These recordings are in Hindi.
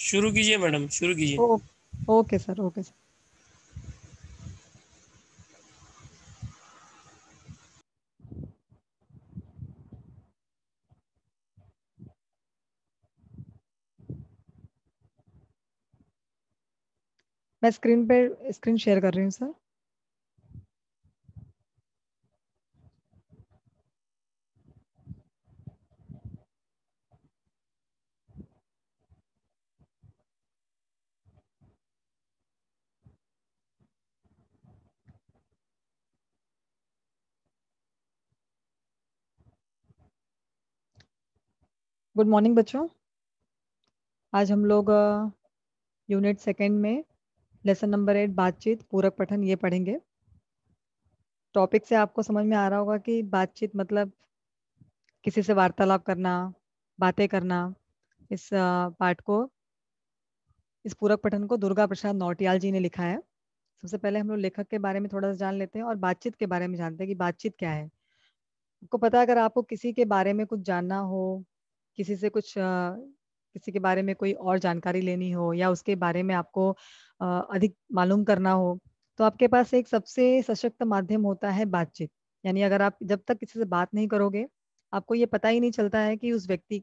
शुरू कीजिए मैडम, शुरू कीजिए। ओ, ओके सर, ओके सर। मैं स्क्रीन शेयर कर रही हूँ सर। गुड मॉर्निंग बच्चों। आज हम लोग यूनिट सेकंड में लेसन नंबर 8 बातचीत पूरक पठन ये पढ़ेंगे। टॉपिक से आपको समझ में आ रहा होगा कि बातचीत मतलब किसी से वार्तालाप करना, बातें करना। पाठ को, इस पूरक पठन को दुर्गा प्रसाद नौटियाल जी ने लिखा है। सबसे पहले हम लोग लेखक के बारे में थोड़ा सा जान लेते हैं और बातचीत के बारे में जानते हैं कि बातचीत क्या है। आपको पता है, अगर आपको किसी के बारे में कुछ जानना हो, किसी से किसी के बारे में कोई और जानकारी लेनी हो या उसके बारे में आपको अधिक मालूम करना हो, तो आपके पास एक सबसे सशक्त माध्यम होता है बातचीत। यानी अगर आप जब तक किसी से बात नहीं करोगे, आपको ये पता ही नहीं चलता है कि उस व्यक्ति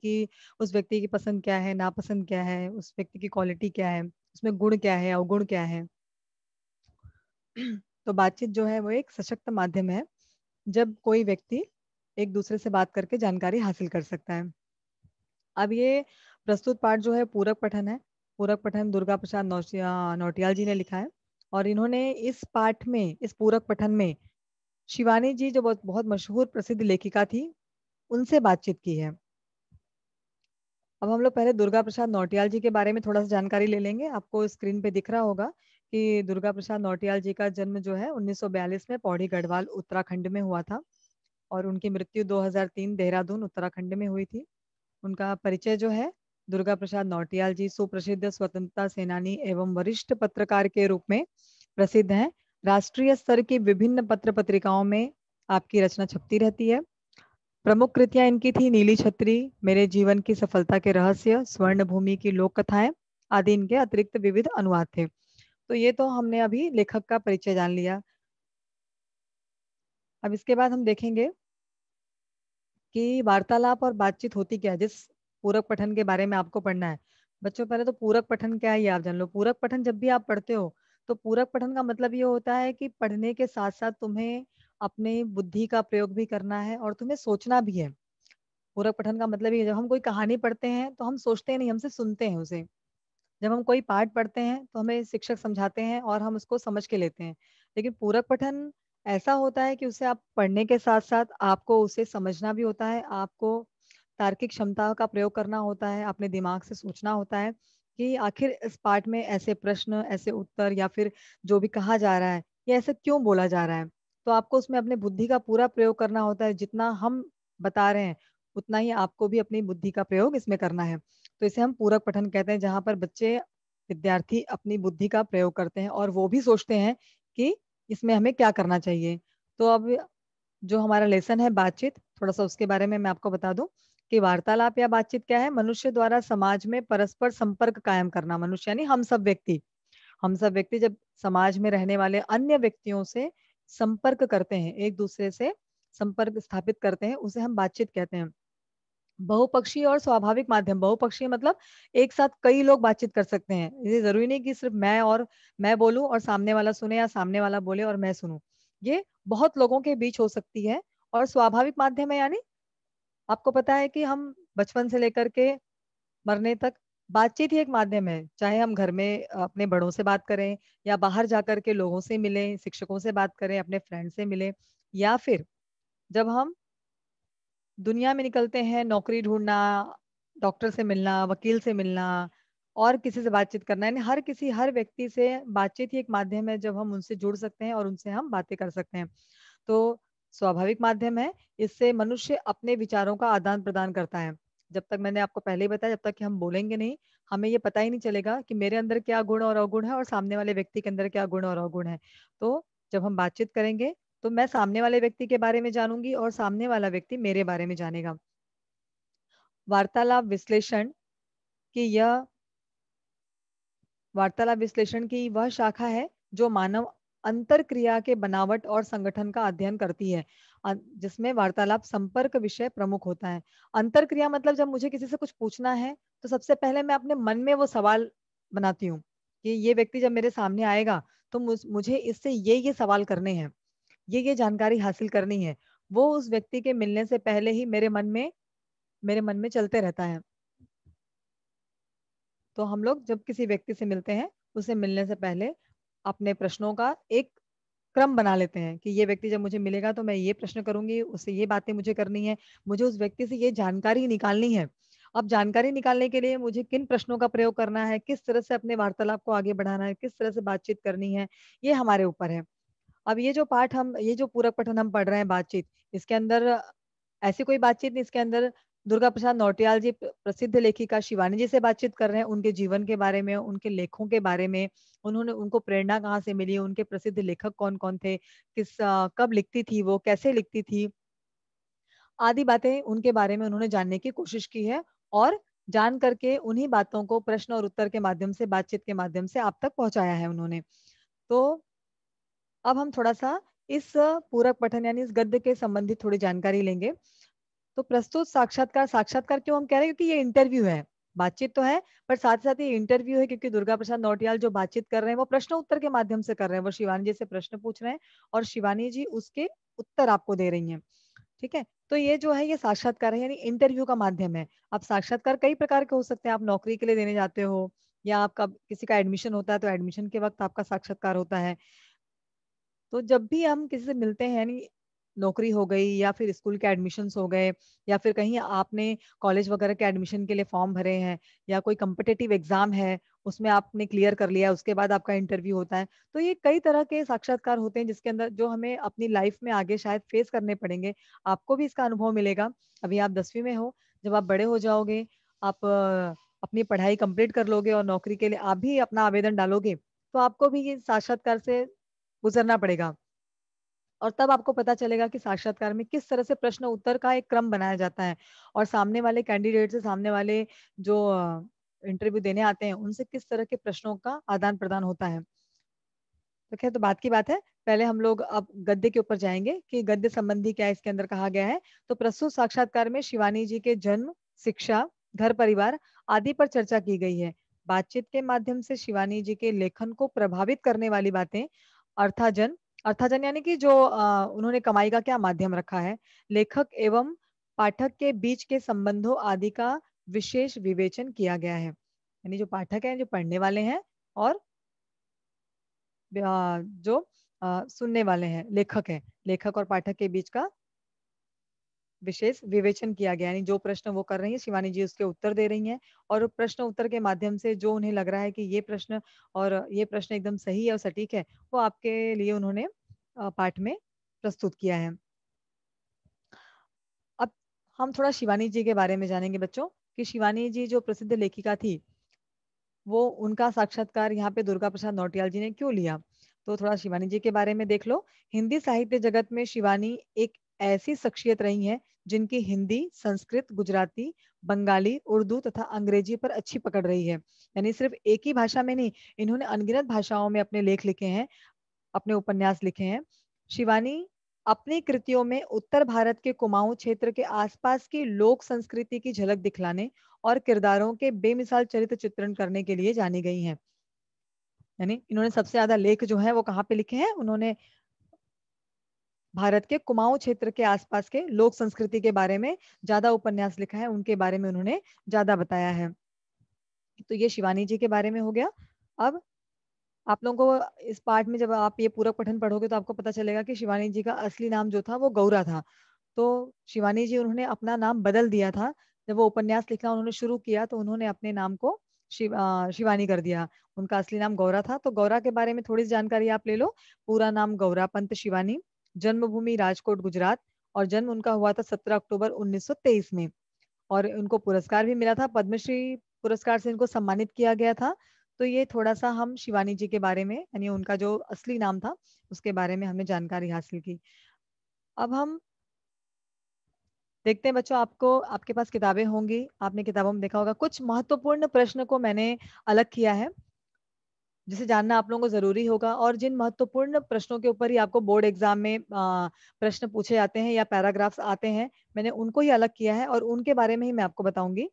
की पसंद क्या है, नापसंद क्या है, उस व्यक्ति की क्वालिटी क्या है, उसमें गुण क्या है, अवगुण क्या है। तो बातचीत जो है वो एक सशक्त माध्यम है, जब कोई व्यक्ति एक दूसरे से बात करके जानकारी हासिल कर सकता है। अब ये प्रस्तुत पाठ जो है पूरक पठन है। पूरक पठन दुर्गा प्रसाद नौटियाल जी ने लिखा है। और इन्होंने इस पूरक पठन में शिवानी जी, जो बहुत बहुत मशहूर प्रसिद्ध लेखिका थी, उनसे बातचीत की है। अब हम लोग पहले दुर्गा प्रसाद नौटियाल जी के बारे में थोड़ा सा जानकारी ले लेंगे। आपको स्क्रीन पे दिख रहा होगा कि दुर्गा प्रसाद नौटियाल जी का जन्म जो है 1942 में पौड़ी गढ़वाल उत्तराखंड में हुआ था और उनकी मृत्यु 2003 देहरादून उत्तराखंड में हुई थी। उनका परिचय जो है, दुर्गा प्रसाद नौटियाल जी सुप्रसिद्ध स्वतंत्रता सेनानी एवं वरिष्ठ पत्रकार के रूप में प्रसिद्ध हैं। राष्ट्रीय स्तर की विभिन्न पत्र पत्रिकाओं में आपकी रचना छपती रहती है। प्रमुख कृतियां इनकी थी नीली छतरी, मेरे जीवन की सफलता के रहस्य, स्वर्ण भूमि की लोक कथाएं आदि। इनके अतिरिक्त विविध अनुवाद थे। तो ये तो हमने अभी लेखक का परिचय जान लिया। अब इसके बाद हम देखेंगे कि वार्तालाप और बातचीत होती क्या है, जिस पूरक पठन के बारे में आपको पढ़ना है। बच्चों, पहले तो पूरक पठन क्या है ये आप जान लो। पूरक पठन जब भी आप पढ़ते हो, तो पूरक पठन का मतलब ये होता है कि पढ़ने के साथ साथ तुम्हें अपने बुद्धि का प्रयोग भी करना है और तुम्हें सोचना भी है। पूरक पठन का मतलब ये, जब हम कोई कहानी पढ़ते हैं तो हम सोचते नहीं, हमसे सुनते हैं उसे। जब हम कोई पाठ पढ़ते हैं तो हमें शिक्षक समझाते हैं और हम उसको समझ के लेते हैं। लेकिन पूरक पठन ऐसा होता है कि उसे आप पढ़ने के साथ साथ आपको उसे समझना भी होता है। आपको तार्किक क्षमता का प्रयोग करना होता है, अपने दिमाग से सोचना होता है कि आखिर इस पाठ में ऐसे प्रश्न, ऐसे उत्तर या फिर जो भी कहा जा रहा है, ये ऐसे क्यों बोला जा रहा है। तो आपको उसमें अपने बुद्धि का पूरा प्रयोग करना होता है। जितना हम बता रहे हैं, उतना ही आपको भी अपनी बुद्धि का प्रयोग इसमें करना है। तो इसे हम पूरक पठन कहते हैं, जहां पर विद्यार्थी अपनी बुद्धि का प्रयोग करते हैं और वो भी सोचते हैं कि इसमें हमें क्या करना चाहिए। तो अब जो हमारा लेसन है बातचीत, थोड़ा सा उसके बारे में मैं आपको बता दूं कि वार्तालाप या बातचीत क्या है। मनुष्य द्वारा समाज में परस्पर संपर्क कायम करना। मनुष्य यानी हम सब व्यक्ति जब समाज में रहने वाले अन्य व्यक्तियों से संपर्क करते हैं, एक दूसरे से संपर्क स्थापित करते हैं, उसे हम बातचीत कहते हैं। बहुपक्षीय और स्वाभाविक माध्यम। बहुपक्षीय मतलब एक साथ कई लोग बातचीत कर सकते हैं। ये जरूरी नहीं कि सिर्फ मैं बोलूं और सामने वाला सुने, या सामने वाला बोले और मैं सुनूं। ये बहुत लोगों के बीच हो सकती है। और स्वाभाविक माध्यम है, यानी आपको पता है कि हम बचपन से लेकर के मरने तक बातचीत ही एक माध्यम है। चाहे हम घर में अपने बड़ों से बात करें, या बाहर जाकर के लोगों से मिलें, शिक्षकों से बात करें, अपने फ्रेंड से मिलें, या फिर जब हम दुनिया में निकलते हैं, नौकरी ढूंढना, डॉक्टर से मिलना, वकील से मिलना, और किसी से बातचीत करना, यानी हर व्यक्ति से बातचीत ही एक माध्यम है, जब हम उनसे जुड़ सकते हैं और उनसे हम बातें कर सकते हैं। तो स्वाभाविक माध्यम है, इससे मनुष्य अपने विचारों का आदान प्रदान करता है। जब तक, मैंने आपको पहले ही बताया, जब तक कि हम बोलेंगे नहीं, हमें ये पता ही नहीं चलेगा कि मेरे अंदर क्या गुण और अवगुण है और सामने वाले व्यक्ति के अंदर क्या गुण और अवगुण है। तो जब हम बातचीत करेंगे, तो मैं सामने वाले व्यक्ति के बारे में जानूंगी और सामने वाला व्यक्ति मेरे बारे में जानेगा। वार्तालाप विश्लेषण की यह वार्तालाप विश्लेषण की वह शाखा है जो मानव अंतरक्रिया के बनावट और संगठन का अध्ययन करती है, जिसमें वार्तालाप संपर्क विषय प्रमुख होता है। अंतरक्रिया मतलब जब मुझे किसी से कुछ पूछना है तो सबसे पहले मैं अपने मन में वो सवाल बनाती हूँ कि ये व्यक्ति जब मेरे सामने आएगा तो मुझे इससे ये सवाल करने हैं, ये जानकारी हासिल करनी है। वो उस व्यक्ति के मिलने से पहले ही मेरे मन में चलते रहता है। तो हम लोग जब किसी व्यक्ति से मिलते हैं, उससे मिलने से पहले अपने प्रश्नों का एक क्रम बना लेते हैं कि ये व्यक्ति जब मुझे मिलेगा तो मैं ये प्रश्न करूंगी, उससे ये बातें मुझे करनी है, मुझे उस व्यक्ति से ये जानकारी निकालनी है। अब जानकारी निकालने के लिए मुझे किन प्रश्नों का प्रयोग करना है, किस तरह से अपने वार्तालाप को आगे बढ़ाना है, किस तरह से बातचीत करनी है, ये हमारे ऊपर है। अब ये जो पूरक पठन हम पढ़ रहे हैं बातचीत, इसके अंदर ऐसी कोई बातचीत नहीं, इसके अंदर दुर्गा प्रसाद नौटियाल जी प्रसिद्ध लेखिका शिवानी जी से बातचीत कर रहे हैं, उनके जीवन के बारे में, उनके लेखों के बारे में, उन्होंने उनको प्रेरणा कहाँ से मिली, उनके प्रसिद्ध लेखक कौन कौन थे, कब लिखती थी वो, कैसे लिखती थी, आदि बातें उनके बारे में उन्होंने जानने की कोशिश की है। और जान करके उन्हीं बातों को प्रश्न और उत्तर के माध्यम से, बातचीत के माध्यम से आप तक पहुंचाया है उन्होंने। तो अब हम थोड़ा सा इस पूरक पठन यानी इस गद्य के संबंधित थोड़ी जानकारी लेंगे। तो प्रस्तुत साक्षात्कार, साक्षात्कार क्यों हम कह रहे हैं, क्योंकि ये इंटरव्यू है। बातचीत तो है पर साथ साथ ये इंटरव्यू है, क्योंकि दुर्गा प्रसाद नौटियाल जो बातचीत कर रहे हैं वो प्रश्न उत्तर के माध्यम से कर रहे हैं। वो शिवानी जी से प्रश्न पूछ रहे हैं और शिवानी जी उसके उत्तर आपको दे रही हैं। ठीक है, तो ये जो है ये साक्षात्कार है, यानी इंटरव्यू का माध्यम है। अब साक्षात्कार कई प्रकार के हो सकते हैं। आप नौकरी के लिए देने जाते हो, या आपका किसी का एडमिशन होता है तो एडमिशन के वक्त आपका साक्षात्कार होता है। तो जब भी हम किसी से मिलते हैं, यानी नौकरी हो गई या फिर स्कूल के एडमिशन्स हो गए, या फिर कहीं आपने कॉलेज वगैरह के एडमिशन के लिए फॉर्म भरे हैं, या कोई कम्पिटिटिव एग्जाम है उसमें आपने क्लियर कर लिया, उसके बाद आपका इंटरव्यू होता है। तो ये कई तरह के साक्षात्कार होते हैं जिसके अंदर जो हमें अपनी लाइफ में आगे शायद फेस करने पड़ेंगे। आपको भी इसका अनुभव मिलेगा। अभी आप 10वीं में हो, जब आप बड़े हो जाओगे, आप अपनी पढ़ाई कंप्लीट कर लोगे और नौकरी के लिए आप भी अपना आवेदन डालोगे, तो आपको भी ये साक्षात्कार से गुजरना पड़ेगा। और तब आपको पता चलेगा कि साक्षात्कार में किस तरह से प्रश्न उत्तर का एक क्रम बनाया जाता है, और सामने वाले कैंडिडेट से, सामने वाले जो इंटरव्यू देने आते हैं, उनसे किस तरह के प्रश्नों का आदान प्रदान होता है। तो खैर, तो बात की बात है। पहले हम लोग अब गद्य के ऊपर जाएंगे कि गद्य संबंधी क्या इसके अंदर कहा गया है। तो प्रस्तुत साक्षात्कार में शिवानी जी के जन्म, शिक्षा, घर परिवार आदि पर चर्चा की गई है। बातचीत के माध्यम से शिवानी जी के लेखन को प्रभावित करने वाली बातें, अर्थाजन, अर्थाजन यानी कि जो उन्होंने कमाई का क्या माध्यम रखा है, लेखक एवं पाठक के बीच के संबंधों आदि का विशेष विवेचन किया गया है। यानी जो पाठक हैं, जो पढ़ने वाले हैं, और जो सुनने वाले हैं, लेखक हैं, लेखक और पाठक के बीच का विशेष विवेचन किया गया। यानी जो प्रश्न वो कर रही है शिवानी जी उसके उत्तर दे रही हैं, और प्रश्न उत्तर के माध्यम से जो उन्हें लग रहा है कि ये प्रश्न एकदम सही है और सटीक है, वो आपके लिए उन्होंने पाठ में प्रस्तुत किया है। अब हम थोड़ा शिवानी जी के बारे में जानेंगे बच्चों, कि शिवानी जी जो प्रसिद्ध लेखिका थी, वो उनका साक्षात्कार यहाँ पे दुर्गा प्रसाद नौटियाल जी ने क्यों लिया। तो थोड़ा शिवानी जी के बारे में देख लो। हिंदी साहित्य जगत में शिवानी एक ऐसी शख्सियत रही है जिनकी हिंदी, संस्कृत, गुजराती, बंगाली, उर्दू तथा अंग्रेजी पर अच्छी पकड़ रही है। यानी सिर्फ एक ही भाषा में नहीं, इन्होंने अनगिनत भाषाओं में अपने लेख लिखे हैं, अपने उपन्यास लिखे हैं। शिवानी अपनी कृतियों में उत्तर भारत के कुमाऊं क्षेत्र के आसपास की लोक संस्कृति की झलक दिखलाने और किरदारों के बेमिसाल चरित्र चित्रण करने के लिए जानी गई हैं। यानी इन्होंने सबसे ज्यादा लेख जो है वो कहाँ पे लिखे हैं, उन्होंने भारत के कुमाऊं क्षेत्र के आसपास के लोक संस्कृति के बारे में ज्यादा उपन्यास लिखा है, उनके बारे में उन्होंने ज्यादा बताया है। तो ये शिवानी जी के बारे में हो गया। अब आप लोगों को इस पार्ट में जब आप ये पूरा पठन पढ़ोगे तो आपको पता चलेगा कि शिवानी जी का असली नाम जो था वो गौरा था। तो शिवानी जी उन्होंने अपना नाम बदल दिया था। जब वो उपन्यास लिखना उन्होंने शुरू किया तो उन्होंने अपने नाम को शिवानी कर दिया। उनका असली नाम गौरा था। तो गौरा के बारे में थोड़ी सी जानकारी आप ले लो। पूरा नाम गौरा पंत शिवानी, जन्मभूमि राजकोट गुजरात, और जन्म उनका हुआ था 17 अक्टूबर 1923 में। और उनको पुरस्कार भी मिला था, पद्मश्री पुरस्कार से इनको सम्मानित किया गया था। तो ये थोड़ा सा हम शिवानी जी के बारे में, यानी उनका जो असली नाम था उसके बारे में हमने जानकारी हासिल की। अब हम देखते हैं बच्चों, आपको आपके पास किताबें होंगी, आपने किताबों में देखा होगा कुछ महत्वपूर्ण प्रश्न को मैंने अलग किया है। जिसे जानना आप लोगों को ज़रूरी होगा, और जिन महत्वपूर्ण प्रश्नों के ऊपर ही आपको बोर्ड एग्ज़ाम में प्रश्न पूछे जाते हैं या पैराग्राफ्स आते हैं, मैंने उनको ही अलग किया है और उनके बारे में ही मैं आपको बताऊँगी।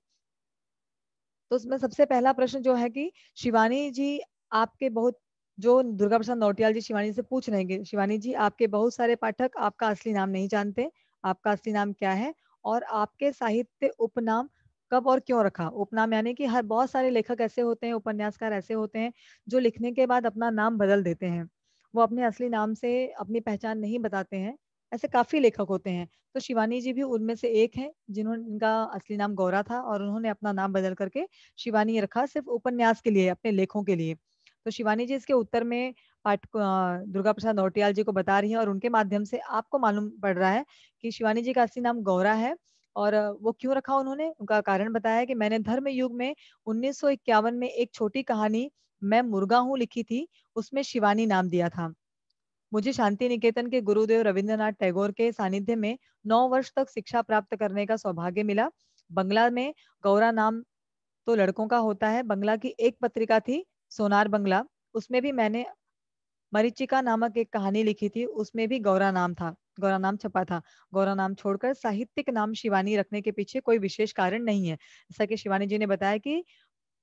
तो उसमें सबसे पहला प्रश्न जो है कि शिवानी जी, आपके बहुत जो दुर्गा प्रसाद नौटियाल जी शिवानी से पूछ रहे हैं कि शिवानी जी, आपके बहुत सारे पाठक आपका असली नाम नहीं जानते। आपका असली नाम क्या है? और आपके साहित्य उपनाम कब और क्यों रखा? उपनाम यानी कि हर बहुत सारे लेखक ऐसे होते हैं, उपन्यासकार ऐसे होते हैं, जो लिखने के बाद अपना नाम बदल देते हैं। वो अपने असली नाम से अपनी पहचान नहीं बताते हैं। ऐसे काफ़ी लेखक होते हैं। तो शिवानी जी भी उनमें से एक हैं, जिनका असली नाम गौरा था और उन्होंने अपना नाम बदल करके शिवानी रखा, सिर्फ उपन्यास के लिए, अपने लेखों के लिए। तो शिवानी जी इसके उत्तर में दुर्गा प्रसाद नौटियाल जी को बता रही हैं और उनके माध्यम से आपको मालूम पड़ रहा है कि शिवानी जी का असली नाम गौरा है। और वो क्यों रखा उन्होंने, उनका कारण बताया है कि मैंने धर्म युग में 1951 में एक छोटी कहानी मैं मुर्गा हूँ लिखी थी, उसमें शिवानी नाम दिया था। मुझे शांति निकेतन के गुरुदेव रविंद्रनाथ टैगोर के सानिध्य में 9 वर्ष तक शिक्षा प्राप्त करने का सौभाग्य मिला। बंगला में गौरा नाम तो लड़कों का होता है। बंगला की एक पत्रिका थी, सोनार बंगला, उसमें भी मैंने मरीचिका नामक एक कहानी लिखी थी, उसमें भी गौरा नाम था, गौरा नाम छपा था। गौरा नाम छोड़कर साहित्यिक नाम शिवानी रखने के पीछे कोई विशेष कारण नहीं है। जैसा कि शिवानी जी ने बताया कि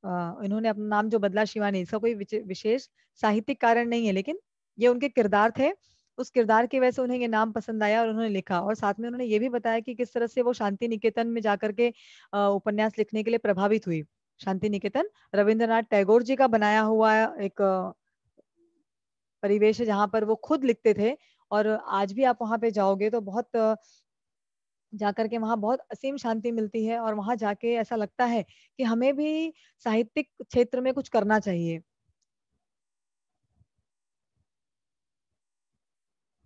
इन्होंने अपना नाम जो बदला शिवानी, इसका कोई विशेष साहित्यिक कारण नहीं है, लेकिन ये उनके किरदार थे। उस किरदार की वजह से उन्हें ये नाम पसंद आया और उन्होंने लिखा, और साथ में उन्होंने ये भी बताया कि किस तरह से वो शांति निकेतन में जाकर के उपन्यास लिखने के लिए प्रभावित हुई। शांति निकेतन रविंद्रनाथ टैगोर जी का बनाया हुआ एक परिवेश है, जहाँ पर वो खुद लिखते थे। और आज भी आप वहाँ पे जाओगे तो बहुत जाकर के वहाँ बहुत असीम शांति मिलती है, और वहाँ जाके ऐसा लगता है कि हमें भी साहित्यिक क्षेत्र में कुछ करना चाहिए।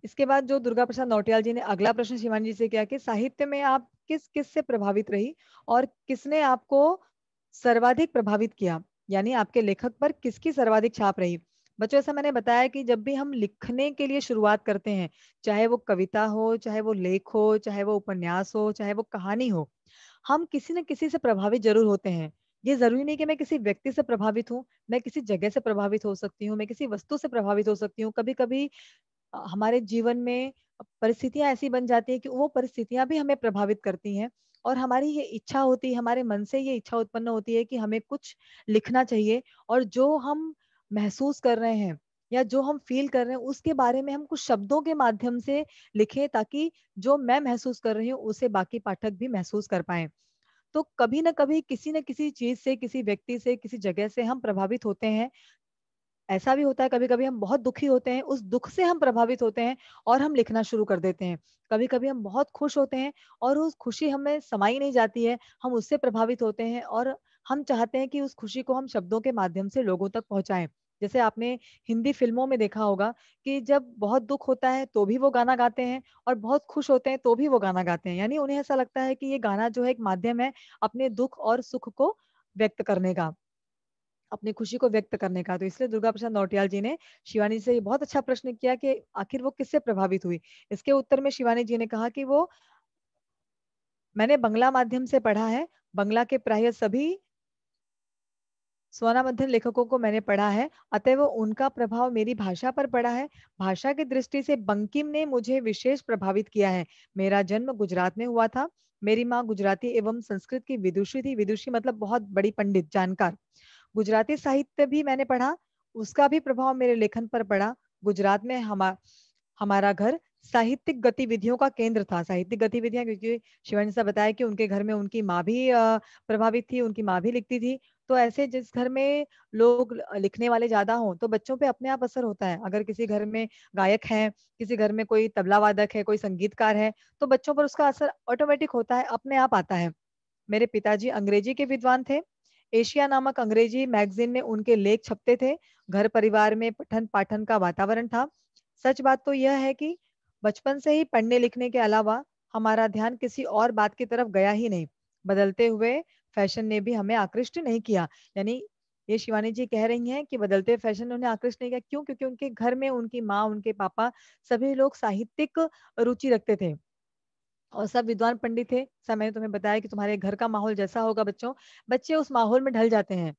इसके बाद जो दुर्गा प्रसाद नौटियाल जी ने अगला प्रश्न शिवानी जी से किया कि साहित्य में आप किस किस से प्रभावित रही और किसने आपको सर्वाधिक प्रभावित किया, यानी आपके लेखक पर किसकी सर्वाधिक छाप रही। बच्चों, ऐसा मैंने बताया कि जब भी हम लिखने के लिए शुरुआत करते हैं, चाहे वो कविता हो, चाहे वो लेख हो, चाहे वो उपन्यास हो, चाहे वो कहानी हो, हम किसी न किसी से प्रभावित जरूर होते हैं। ये जरूरी नहीं कि मैं किसी व्यक्ति से प्रभावित हूँ, मैं किसी जगह से प्रभावित हो सकती हूँ, मैं किसी वस्तु से प्रभावित हो सकती हूँ। कभी कभी हमारे जीवन में परिस्थितियां ऐसी बन जाती है कि वो परिस्थितियां भी हमें प्रभावित करती हैं, और हमारी ये इच्छा होती है, हमारे मन से ये इच्छा उत्पन्न होती है कि हमें कुछ लिखना चाहिए, और जो हम महसूस कर रहे हैं या जो हम फील कर रहे हैं उसके बारे में हम कुछ शब्दों के माध्यम से लिखें, ताकि जो मैं महसूस कर रही हूँ उसे बाकी पाठक भी महसूस कर पाए। तो कभी ना कभी किसी न किसी चीज से, किसी व्यक्ति से, किसी जगह से हम प्रभावित होते हैं। ऐसा भी होता है कभी-कभी हम बहुत दुखी होते हैं, उस दुःख से हम प्रभावित होते हैं और हम लिखना शुरू कर देते हैं। कभी-कभी हम बहुत खुश होते हैं और उस खुशी हमें समाई नहीं जाती है, हम उससे प्रभावित होते हैं और हम चाहते हैं कि उस खुशी को हम शब्दों के माध्यम से लोगों तक पहुँचाएँ। जैसे आपने हिंदी फ़िल्मों में देखा होगा कि जब बहुत दुःख होता है तो भी वो गाना गाते हैं, और बहुत खुश होते हैं तो भी वो गाना गाते हैं। यानी उन्हें ऐसा लगता है कि ये गाना जो है एक माध्यम है अपने दुःख और सुख को व्यक्त करने का। अपनी खुशी को व्यक्त करने का। तो इसलिए दुर्गा प्रसाद नौटियाल जी ने शिवानी से ये बहुत अच्छा प्रश्न किया कि आखिर वो किससे प्रभावित हुई। इसके उत्तर में शिवानी जी ने कहा कि वो मैंने बंगला माध्यम से पढ़ा है। बंगला के प्राय सभी स्वनामध्यम लेखकों को मैंने पढ़ा है, अतएव उनका प्रभाव मेरी भाषा पर पड़ा है। भाषा की दृष्टि से बंकिम ने मुझे विशेष प्रभावित किया है। मेरा जन्म गुजरात में हुआ था। मेरी माँ गुजराती एवं संस्कृत की विदुषी थी। विदुषी मतलब बहुत बड़ी पंडित, जानकार। गुजराती साहित्य भी मैंने पढ़ा, उसका भी प्रभाव मेरे लेखन पर पड़ा। गुजरात में हमारा घर साहित्यिक गतिविधियों का केंद्र था। साहित्यिक गतिविधियां, क्योंकि शिवानी साहब बताया कि उनके घर में उनकी माँ भी प्रभावित थी, उनकी माँ भी लिखती थी। तो ऐसे जिस घर में लोग लिखने वाले ज्यादा हों तो बच्चों पे अपने आप असर होता है। अगर किसी घर में गायक है, किसी घर में कोई तबला वादक है, कोई संगीतकार है, तो बच्चों पर उसका असर ऑटोमेटिक होता है, अपने आप आता है। मेरे पिताजी अंग्रेजी के विद्वान थे। एशिया नामक अंग्रेजी मैगजीन में उनके लेख छपते थे। घर परिवार में पठन पाठन का वातावरण था। सच बात तो यह है कि बचपन से ही पढ़ने लिखने के अलावा हमारा ध्यान किसी और बात की तरफ गया ही नहीं। बदलते हुए फैशन ने भी हमें आकृष्ट नहीं किया। यानी ये शिवानी जी कह रही हैं कि बदलते फैशन ने उन्हें आकृष्ट नहीं किया। क्यों? क्योंकि उनके घर में उनकी माँ, उनके पापा सभी लोग साहित्यिक रुचि रखते थे और सब विद्वान पंडित थे। सब मैंने तुम्हें बताया कि तुम्हारे घर का माहौल जैसा होगा बच्चों, बच्चे उस माहौल में ढल जाते हैं।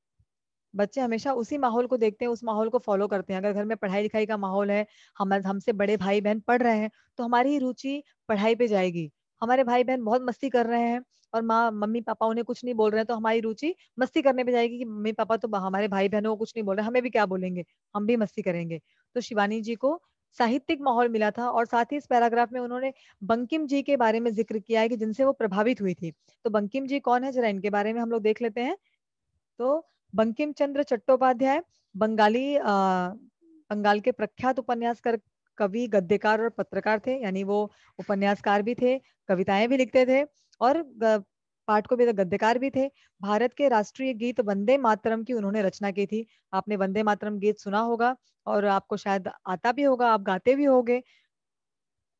बच्चे हमेशा उसी माहौल को देखते हैं, उस माहौल को फॉलो करते हैं। अगर घर में पढ़ाई लिखाई का माहौल है, हम हमसे बड़े भाई बहन पढ़ रहे हैं, तो हमारी ही रुचि पढ़ाई पे जाएगी। हमारे भाई बहन बहुत मस्ती कर रहे हैं और माँ मम्मी पापा उन्हें कुछ नहीं बोल रहे हैं, तो हमारी रुचि मस्ती करने पे जाएगी कि मम्मी पापा तो हमारे भाई बहनों को कुछ नहीं बोल रहे, हमें भी क्या बोलेंगे, हम भी मस्ती करेंगे। तो शिवानी जी को साहित्यिक माहौल मिला था और साथ ही इस पैराग्राफ में उन्होंने बंकिम जी के बारे में जिक्र किया है कि जिनसे वो प्रभावित हुई थी। तो बंकिम जी कौन है, जरा इनके बारे में हम लोग देख लेते हैं। तो बंकिम चंद्र चट्टोपाध्याय बंगाल के प्रख्यात उपन्यासकार, कवि, गद्यकार और पत्रकार थे। यानी वो उपन्यासकार भी थे, कविताएं भी लिखते थे और पाठकों भी गद्यकार भी थे। भारत के राष्ट्रीय गीत वंदे मातरम की उन्होंने रचना की थी। आपने वंदे मातरम गीत सुना होगा और आपको शायद आता भी होगा, आप गाते भी होगे।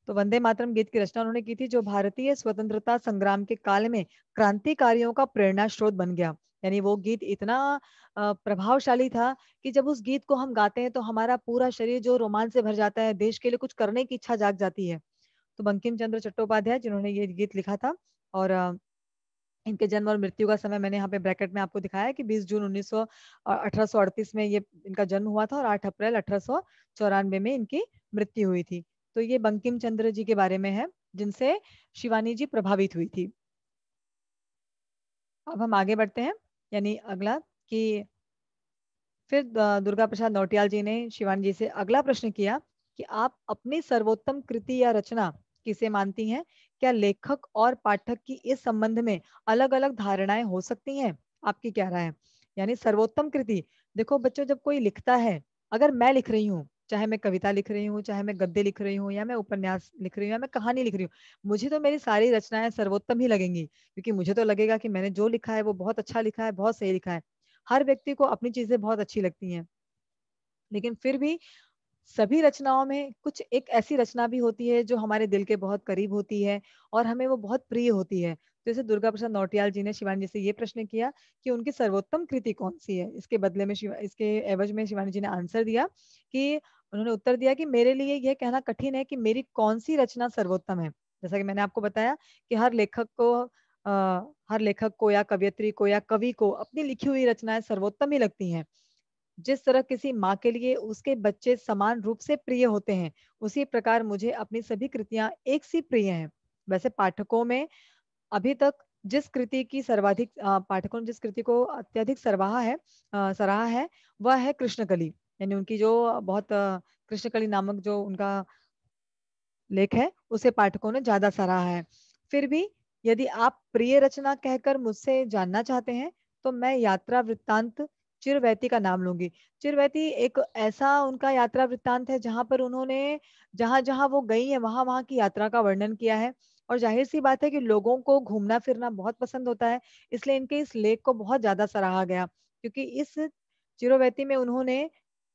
तो वंदे मातरम गीत की रचना उन्होंने की थी, जो भारतीय स्वतंत्रता संग्राम के काल में क्रांतिकारियों का प्रेरणा स्रोत बन गया। यानी वो गीत इतना प्रभावशाली था कि जब उस गीत को हम गाते हैं तो हमारा पूरा शरीर जो रोमांच से भर जाता है, देश के लिए कुछ करने की इच्छा जाग जाती है। तो बंकिम चंद्र चट्टोपाध्याय जिन्होंने ये गीत लिखा था, और इनके जन्म और मृत्यु का समय मैंने यहाँ पे ब्रैकेट में आपको दिखाया है कि 20 जून 1838 में ये इनका जन्म हुआ था और 8 अप्रैल 1894 में इनकी मृत्यु हुई थी। तो ये बंकिम चंद्र जी के बारे में है, जिनसे शिवानी जी प्रभावित हुई थी। अब हम आगे बढ़ते हैं, यानी अगला कि फिर दुर्गा प्रसाद नौटियाल जी ने शिवानी जी से अगला प्रश्न किया कि आप अपनी सर्वोत्तम कृति या रचना किसे मानती हैं? क्या लेखक और पाठक की इस संबंध में अलग अलग धारणाएं हो सकती हैं? आपकी क्या राय है? यानी सर्वोत्तम कृति, देखो बच्चों, जब कोई लिखता है, अगर मैं लिख रही हूँ, चाहे मैं कविता लिख रही हूँ, चाहे मैं गद्य लिख रही हूँ, या मैं उपन्यास लिख रही हूँ, या मैं कहानी लिख रही हूँ, मुझे तो मेरी सारी रचनाएं सर्वोत्तम ही लगेंगी, क्योंकि मुझे तो लगेगा कि मैंने जो लिखा है वो बहुत अच्छा लिखा है, बहुत सही लिखा है। हर व्यक्ति को अपनी चीजें बहुत अच्छी लगती हैं, लेकिन फिर भी सभी रचनाओं में कुछ एक ऐसी रचना भी होती है जो हमारे दिल के बहुत करीब होती है और हमें वो बहुत प्रिय होती है। जैसे दुर्गा प्रसाद नौटियाल जी ने शिवानी जी से ये प्रश्न किया कि उनकी सर्वोत्तम कृति कौन सी है। इसके बदले में इसके एवज में शिवानी जी ने आंसर दिया कि उन्होंने उत्तर दिया कि मेरे लिए यह कहना कठिन है कि मेरी कौन सी रचना सर्वोत्तम है। जैसा कि मैंने आपको बताया कि हर लेखक को या कवियत्री को या कवि को अपनी लिखी हुई रचनाएं सर्वोत्तम ही लगती हैं। जिस तरह किसी माँ के लिए उसके बच्चे समान रूप से प्रिय होते हैं, उसी प्रकार मुझे अपनी सभी कृतियां एक सी प्रिय हैं। वैसे पाठकों में अभी तक पाठकों ने जिस कृति को अत्यधिक सराहा है, वह है कृष्णकली। यानी उनकी जो कृष्णकली नामक जो उनका लेख है, उसे पाठकों ने ज्यादा सराहा है। फिर भी यदि आप प्रिय रचना कहकर मुझसे जानना चाहते हैं, तो मैं यात्रा वृत्तांत चिरवैती का नाम लूंगी। चिरवैती एक ऐसा उनका यात्रा वृत्तांत है जहां पर उन्होंने जहां जहां वो गई है वहां वहां की यात्रा का वर्णन किया है। और जाहिर सी बात है कि लोगों को घूमना फिरना बहुत पसंद होता है, इसलिए इनके इस लेख को बहुत ज्यादा सराहा गया, क्योंकि इस चिरवैती में उन्होंने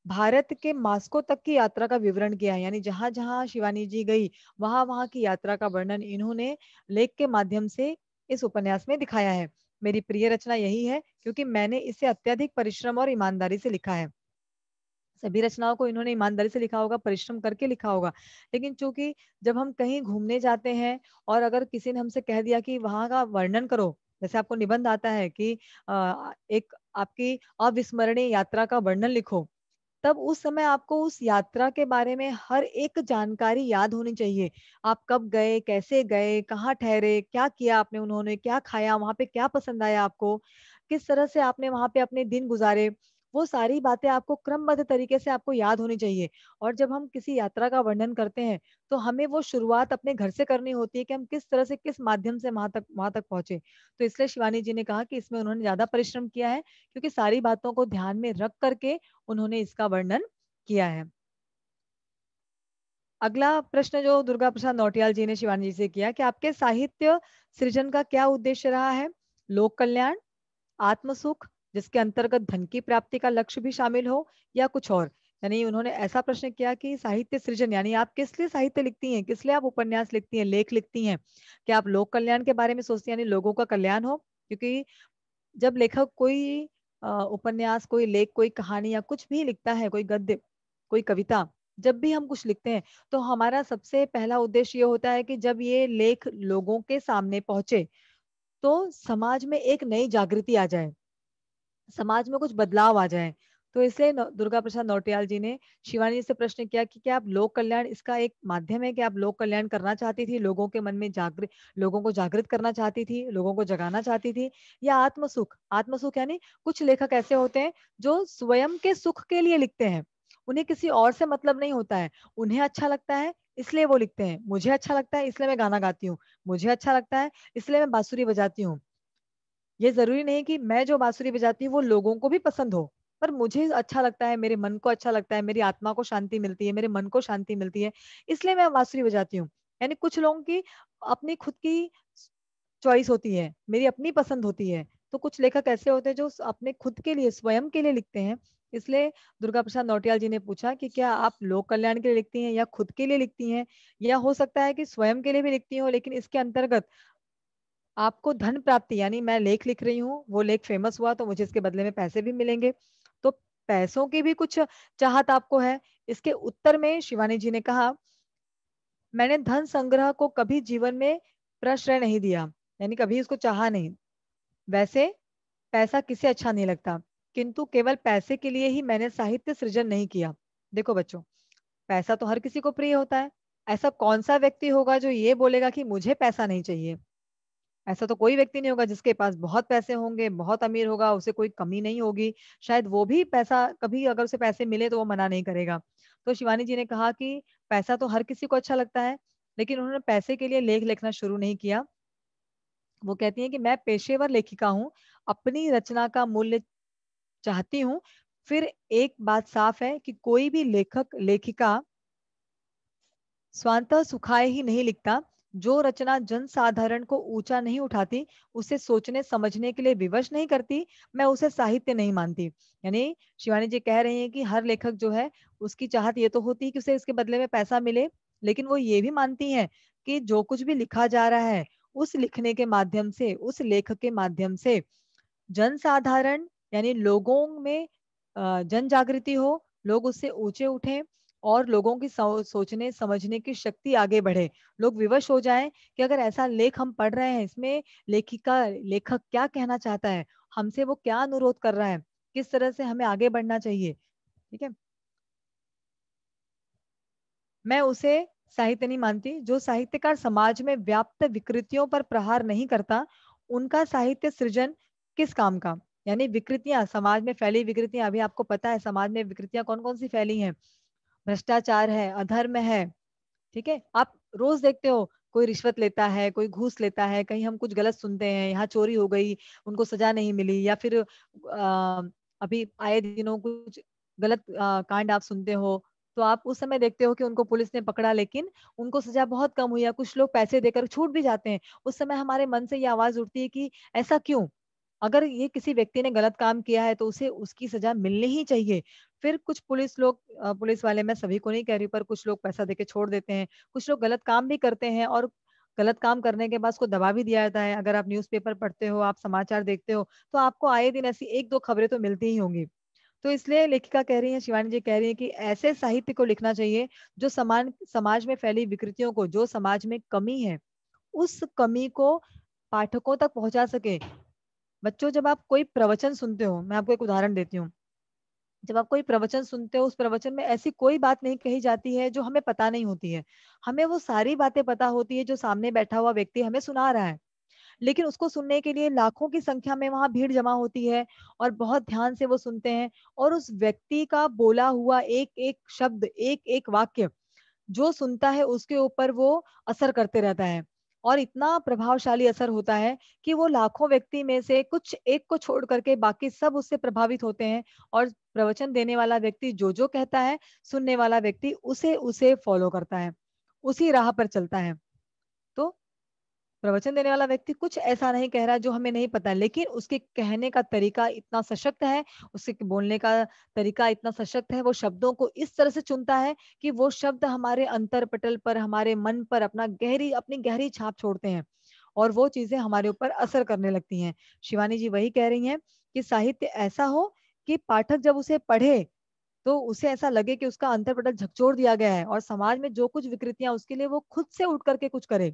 भारत के मास्को तक की यात्रा का विवरण किया है। यानी जहां जहां शिवानी जी गई, वहां वहां की यात्रा का वर्णन इन्होंने लेख के माध्यम से इस उपन्यास में दिखाया है। मेरी प्रिय रचना यही है क्योंकि मैंने इसे अत्यधिक परिश्रम और ईमानदारी से लिखा है। सभी रचनाओं को इन्होंने ईमानदारी से लिखा होगा, परिश्रम करके लिखा होगा, लेकिन चूंकि जब हम कहीं घूमने जाते हैं और अगर किसी ने हमसे कह दिया कि वहां का वर्णन करो, जैसे आपको निबंध आता है कि एक आपकी अविस्मरणीय यात्रा का वर्णन लिखो, तब उस समय आपको उस यात्रा के बारे में हर एक जानकारी याद होनी चाहिए। आप कब गए, कैसे गए, कहाँ ठहरे, क्या किया आपने, उन्होंने क्या खाया, वहां पे क्या पसंद आया आपको, किस तरह से आपने वहां पे अपने दिन गुजारे, वो सारी बातें आपको क्रमबद्ध तरीके से आपको याद होनी चाहिए। और जब हम किसी यात्रा का वर्णन करते हैं, तो हमें वो शुरुआत अपने घर से करनी होती है कि हम किस तरह से, किस माध्यम से वहां तक पहुंचे। तो इसलिए शिवानी जी ने कहा कि इसमें उन्होंने ज्यादा परिश्रम किया है, क्योंकि सारी बातों को ध्यान में रख करके उन्होंने इसका वर्णन किया है। अगला प्रश्न जो दुर्गा प्रसाद नौटियाल जी ने शिवानी जी से किया कि आपके साहित्य सृजन का क्या उद्देश्य रहा है? लोक कल्याण, आत्मसुख, जिसके अंतर्गत धन की प्राप्ति का लक्ष्य भी शामिल हो, या कुछ और? यानी उन्होंने ऐसा प्रश्न किया कि साहित्य सृजन यानी आप किस लिए साहित्य लिखती हैं, किस लिए आप उपन्यास लिखती हैं, लेख लिखती हैं? क्या आप लोक कल्याण के बारे में सोचती हैं, यानी लोगों का कल्याण हो? क्योंकि जब लेखक कोई उपन्यास, कोई लेख, कोई कहानी या कुछ भी लिखता है, कोई गद्य, कोई कविता, जब भी हम कुछ लिखते हैं, तो हमारा सबसे पहला उद्देश्य ये होता है कि जब ये लेख लोगों के सामने पहुंचे, तो समाज में एक नई जागृति आ जाए। समाज में कुछ बदलाव आ जाए। तो इसलिए दुर्गा प्रसाद नौटियाल जी ने शिवानी जी से प्रश्न किया कि क्या आप लोक कल्याण इसका एक माध्यम है कि आप लोक कल्याण करना चाहती थी, लोगों के मन में जागृत, लोगों को जागृत करना चाहती थी, लोगों को जगाना चाहती थी, या आत्मसुख? आत्मसुख यानी कुछ लेखक ऐसे होते हैं जो स्वयं के सुख के लिए लिखते हैं, उन्हें किसी और से मतलब नहीं होता है, उन्हें अच्छा लगता है इसलिए वो लिखते हैं, मुझे अच्छा लगता है इसलिए मैं गाना गाती हूँ, मुझे अच्छा लगता है इसलिए मैं बांसुरी बजाती हूँ। ये ज़रूरी नहीं कि मैं जो बांसुरी बजाती हूँ वो लोगों को भी पसंद हो, पर मुझे अच्छा लगता है, मेरे मन को अच्छा लगता है, मेरी आत्मा को शांति मिलती है, मेरे मन को शांति मिलती है, इसलिए मैं बांसुरी बजाती हूँ। यानी कुछ लोगों की अपनी खुद की चॉइस होती है, मेरी अपनी पसंद होती है। तो कुछ लेखक ऐसे होते हैं जो अपने खुद के लिए, स्वयं के लिए लिखते हैं। इसलिए दुर्गा प्रसाद नौटियाल जी ने पूछा कि क्या आप लोक कल्याण के लिए लिखती हैं या खुद के लिए लिखती हैं, या हो सकता है कि स्वयं के लिए भी लिखती हो, लेकिन इसके अंतर्गत आपको धन प्राप्ति, यानी मैं लेख लिख रही हूँ, वो लेख फेमस हुआ तो मुझे इसके बदले में पैसे भी मिलेंगे, तो पैसों की भी कुछ चाहत आपको है। इसके उत्तर में शिवानी जी ने कहा, मैंने धन संग्रह को कभी जीवन में प्रश्रय नहीं दिया, यानी कभी इसको चाहा नहीं। वैसे पैसा किसे अच्छा नहीं लगता, किंतु केवल पैसे के लिए ही मैंने साहित्य सृजन नहीं किया। देखो बच्चों, पैसा तो हर किसी को प्रिय होता है। ऐसा कौन सा व्यक्ति होगा जो ये बोलेगा कि मुझे पैसा नहीं चाहिए? ऐसा तो कोई व्यक्ति नहीं होगा, जिसके पास बहुत पैसे होंगे, बहुत अमीर होगा, उसे कोई कमी नहीं होगी। शायद वो भी पैसा, कभी अगर उसे पैसे मिले तो वो मना नहीं करेगा। तो शिवानी जी ने कहा कि पैसा तो हर किसी को अच्छा लगता है, लेकिन उन्होंने पैसे के लिए लेख लिखना शुरू नहीं किया। वो कहती हैं कि मैं पेशेवर लेखिका हूँ, अपनी रचना का मूल्य चाहती हूँ। फिर एक बात साफ है कि कोई भी लेखक, लेखिका स्वांतः सुखाए ही नहीं लिखता। जो रचना जनसाधारण को ऊंचा नहीं उठाती, उसे सोचने समझने के लिए विवश नहीं करती, मैं उसे साहित्य नहीं मानती। यानी शिवानी जी कह रही हैं कि हर लेखक जो है, उसकी चाहत ये तो होती है कि उसे इसके बदले में पैसा मिले, लेकिन वो ये भी मानती हैं कि जो कुछ भी लिखा जा रहा है, उस लिखने के माध्यम से, उस लेख के माध्यम से जनसाधारण, यानी लोगों में जन जागृति हो, लोग उससे ऊंचे उठें, और लोगों की सोचने समझने की शक्ति आगे बढ़े। लोग विवश हो जाएं कि अगर ऐसा लेख हम पढ़ रहे हैं, इसमें लेखक क्या कहना चाहता है, हमसे वो क्या अनुरोध कर रहा है, किस तरह से हमें आगे बढ़ना चाहिए। ठीक है, मैं उसे साहित्य नहीं मानती। जो साहित्यकार समाज में व्याप्त विकृतियों पर प्रहार नहीं करता, उनका साहित्य सृजन किस काम का? यानी विकृतियां, समाज में फैली विकृतियां, अभी आपको पता है समाज में विकृतियां कौन कौन सी फैली हैं। भ्रष्टाचार है, अधर्म है, ठीक है, आप रोज देखते हो, कोई रिश्वत लेता है, कोई घूस लेता है, कहीं हम कुछ गलत सुनते हैं, यहाँ चोरी हो गई, उनको सजा नहीं मिली, या फिर अभी आए दिनों कुछ गलत कांड आप सुनते हो, तो आप उस समय देखते हो कि उनको पुलिस ने पकड़ा, लेकिन उनको सजा बहुत कम हुई, या कुछ लोग पैसे देकर छूट भी जाते हैं। उस समय हमारे मन से ये आवाज उठती है कि ऐसा क्यों? अगर ये किसी व्यक्ति ने गलत काम किया है तो उसे उसकी सजा मिलनी ही चाहिए। फिर कुछ पुलिस लोग, पुलिस वाले, मैं सभी को नहीं कह रही, पर कुछ लोग पैसा देके छोड़ देते हैं। कुछ लोग गलत काम भी करते हैं, और गलत काम करने के बाद उसको दबा भी दिया जाता है। अगर आप न्यूज़पेपर पढ़ते हो, आप समाचार देखते हो, तो आपको आए दिन ऐसी 1-2 खबरें तो मिलती ही होंगी। तो इसलिए लेखिका कह रही हैं, शिवानी जी कह रही हैं कि ऐसे साहित्य को लिखना चाहिए जो समाज में फैली विकृतियों को, जो समाज में कमी है, उस कमी को पाठकों तक पहुंचा सके। बच्चों, जब आप कोई प्रवचन सुनते हो, मैं आपको एक उदाहरण देती हूँ। जब आप कोई प्रवचन सुनते हो, उस प्रवचन में ऐसी कोई बात नहीं कही जाती है जो हमें पता नहीं होती है। हमें वो सारी बातें पता होती है जो सामने बैठा हुआ व्यक्ति हमें सुना रहा है, लेकिन उसको सुनने के लिए लाखों की संख्या में वहां भीड़ जमा होती है, और बहुत ध्यान से वो सुनते हैं, और उस व्यक्ति का बोला हुआ एक एक शब्द, एक एक वाक्य जो सुनता है उसके ऊपर वो असर करते रहता है, और इतना प्रभावशाली असर होता है कि वो लाखों व्यक्ति में से कुछ एक को छोड़ करके बाकी सब उससे प्रभावित होते हैं, और प्रवचन देने वाला व्यक्ति जो जो कहता है, सुनने वाला व्यक्ति उसे उसे फॉलो करता है, उसी राह पर चलता है। तो प्रवचन देने वाला व्यक्ति कुछ ऐसा नहीं कह रहा जो हमें नहीं पता, लेकिन उसके कहने का तरीका इतना सशक्त है, उसके बोलने का तरीका इतना सशक्त है, वो शब्दों को इस तरह से चुनता है कि वो शब्द हमारे अंतर पटल पर, हमारे मन पर अपनी गहरी छाप छोड़ते हैं, और वो चीजें हमारे ऊपर असर करने लगती हैं। शिवानी जी वही कह रही हैं कि साहित्य ऐसा हो कि पाठक जब उसे पढ़े तो उसे ऐसा लगे कि उसका अंतर पटल झकझोर दिया गया है, और समाज में जो कुछ विकृतियां, उसके लिए वो खुद से उठ करके कुछ करे।